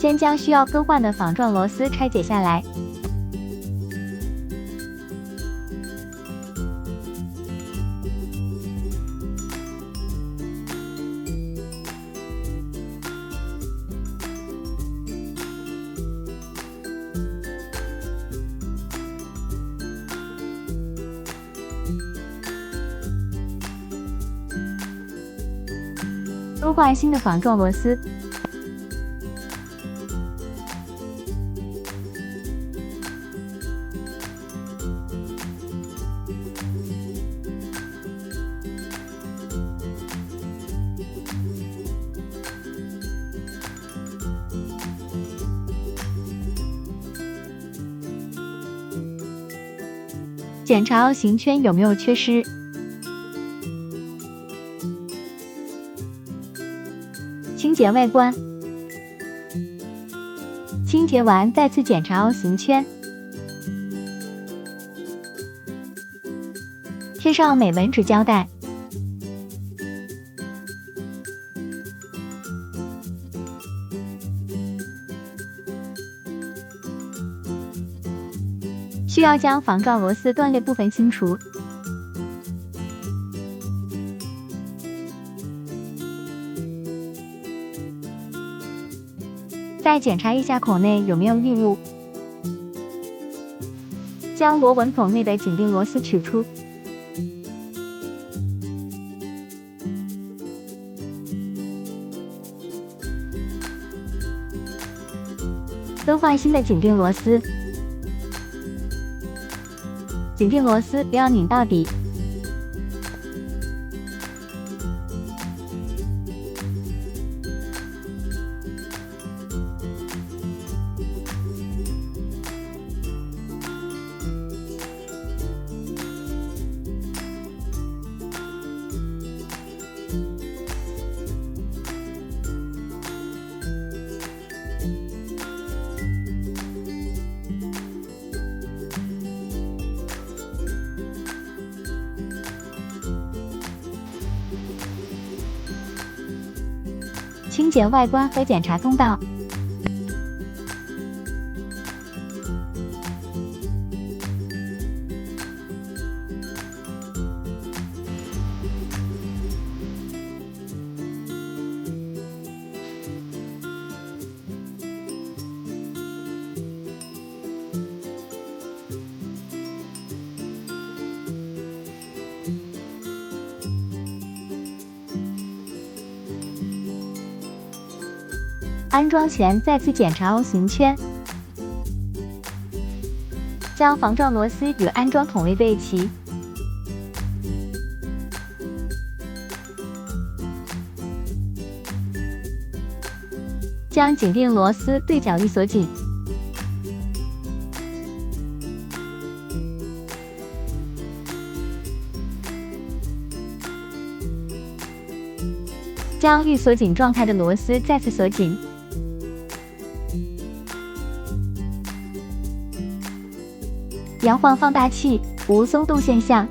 先将需要更换的纺状螺丝拆解下来。更换新的纺状螺丝。检查凹形圈有没有缺失。清洁外观。清洁完，再次检查凹形圈，贴上美纹纸胶带。需要将纺状螺丝断裂部分清除。再检查一下孔内有没有异物，将螺纹孔内的紧并螺丝取出。更换新的紧并螺丝。紧并螺丝不要拧到底。清洁外观和检查通道。安装前再次检查凹形圈，将纺状螺丝与安装孔位对齐，将紧并螺丝对角力锁紧，将预锁紧状态的螺丝再次锁紧。摇晃放大器，无松动现象。